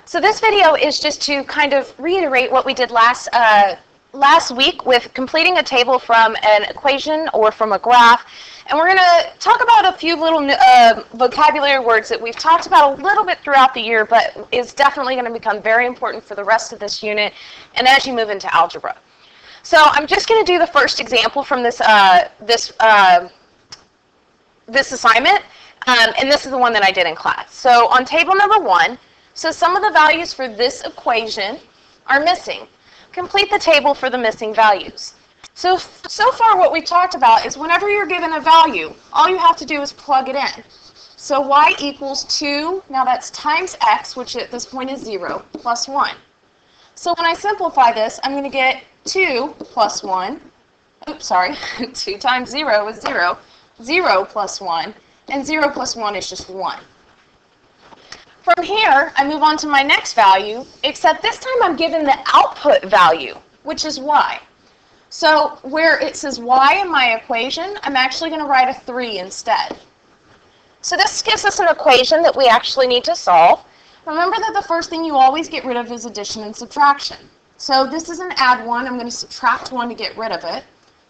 So this video is just to kind of reiterate what we did last week with completing a table from an equation or from a graph. And we're going to talk about a few little vocabulary words that we've talked about a little bit throughout the year, but is definitely going to become very important for the rest of this unit and as you move into algebra. So I'm just going to do the first example from this assignment, and this is the one that I did in class. So on table number 1, so some of the values for this equation are missing. Complete the table for the missing values. So far what we've talked about is whenever you're given a value, all you have to do is plug it in. So y equals 2, now that's times x, which at this point is 0, plus 1. So when I simplify this, I'm going to get 2 plus 1, oops, sorry, 2 times 0 is 0, 0 plus 1, and 0 plus 1 is just 1. From here, I move on to my next value, except this time I'm given the output value, which is y. So where it says y in my equation, I'm actually going to write a 3 instead. So this gives us an equation that we actually need to solve. Remember that the first thing you always get rid of is addition and subtraction. So this is an add 1. I'm going to subtract 1 to get rid of it.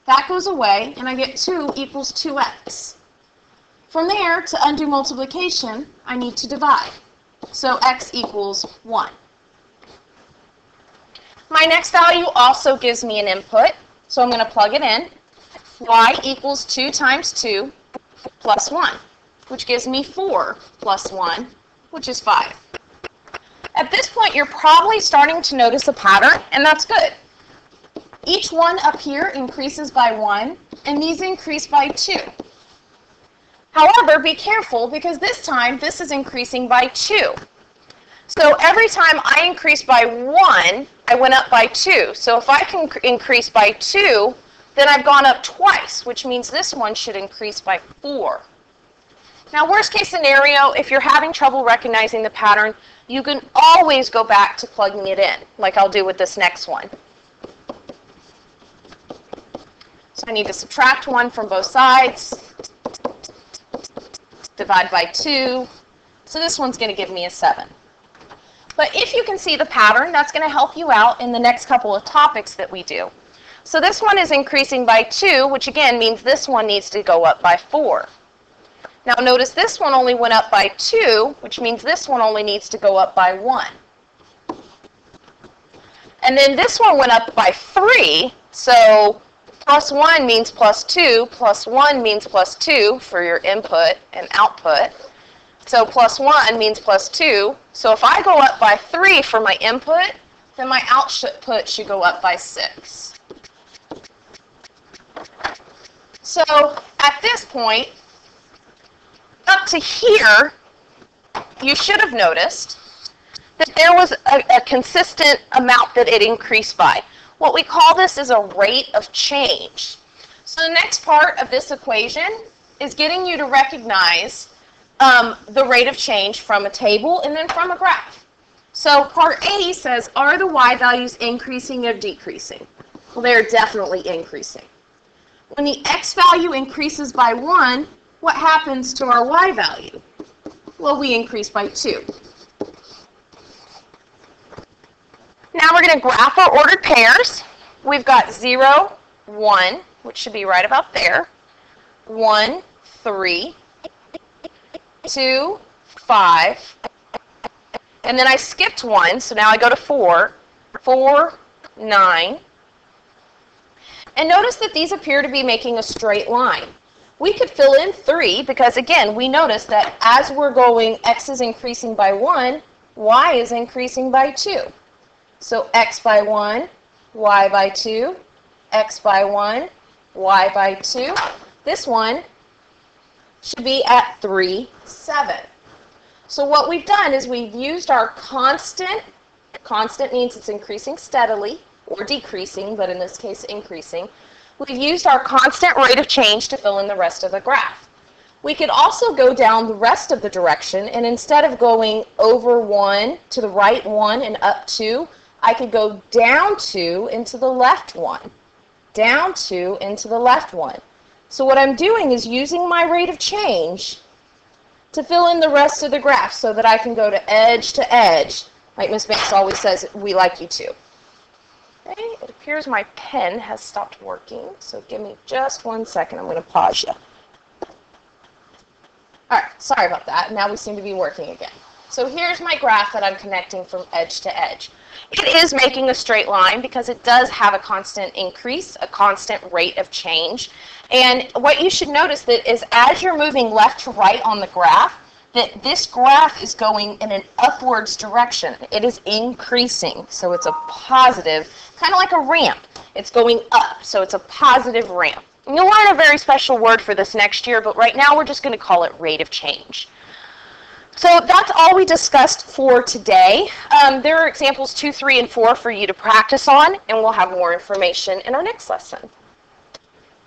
That goes away, and I get 2 equals 2x. From there, to undo multiplication, I need to divide. So x equals 1. My next value also gives me an input, so I'm going to plug it in. Y equals 2 times 2 plus 1, which gives me 4 plus 1, which is 5. At this point, you're probably starting to notice a pattern, and that's good. Each one up here increases by 1, and these increase by 2. However, be careful because this time this is increasing by 2. So every time I increase by 1, I went up by 2. So if I can increase by 2, then I've gone up twice, which means this one should increase by 4. Now, worst case scenario, if you're having trouble recognizing the pattern, you can always go back to plugging it in, like I'll do with this next one. So I need to subtract 1 from both sides. Divide by 2. So this one's going to give me a 7. But if you can see the pattern, that's going to help you out in the next couple of topics that we do. So this one is increasing by 2, which again means this one needs to go up by 4. Now notice this one only went up by 2, which means this one only needs to go up by 1. And then this one went up by 3, so plus 1 means plus 2, plus 1 means plus 2 for your input and output. So plus 1 means plus 2. So if I go up by 3 for my input, then my output should go up by 6. So at this point, up to here, you should have noticed that there was a consistent amount that it increased by. What we call this is a rate of change. So the next part of this equation is getting you to recognize the rate of change from a table and then from a graph. So part A says, are the y values increasing or decreasing? Well, they're definitely increasing. When the x value increases by 1, what happens to our y value? Well, we increase by 2. Now we're going to graph our ordered pairs. We've got 0, 1, which should be right about there, 1, 3, 2, 5, and then I skipped 1, so now I go to 4, 4, 9. And notice that these appear to be making a straight line. We could fill in 3 because, again, we notice that as we're going, x is increasing by 1, y is increasing by 2. So x by 1, y by 2, x by 1, y by 2. This one should be at 3, 7. So what we've done is we've used our constant. Constant means it's increasing steadily or decreasing, but in this case increasing. We've used our constant rate of change to fill in the rest of the graph. We could also go down the rest of the direction, and instead of going over 1 to the right 1 and up 2, I could go down 2 into the left 1, down 2 into the left 1. So what I'm doing is using my rate of change to fill in the rest of the graph so that I can go to edge Like Miss Banks always says, we like you too. Okay, it appears my pen has stopped working, so give me just 1 second. I'm going to pause you. All right, sorry about that. Now we seem to be working again. So here's my graph that I'm connecting from edge to edge. It is making a straight line because it does have a constant increase, a constant rate of change. And what you should notice that is as you're moving left to right on the graph, that this graph is going in an upwards direction. It is increasing, so it's a positive, kind of like a ramp. It's going up, so it's a positive ramp. And you'll learn a very special word for this next year, but right now we're just going to call it rate of change. So that's all we discussed for today. There are examples 2, 3, and 4 for you to practice on, and we'll have more information in our next lesson.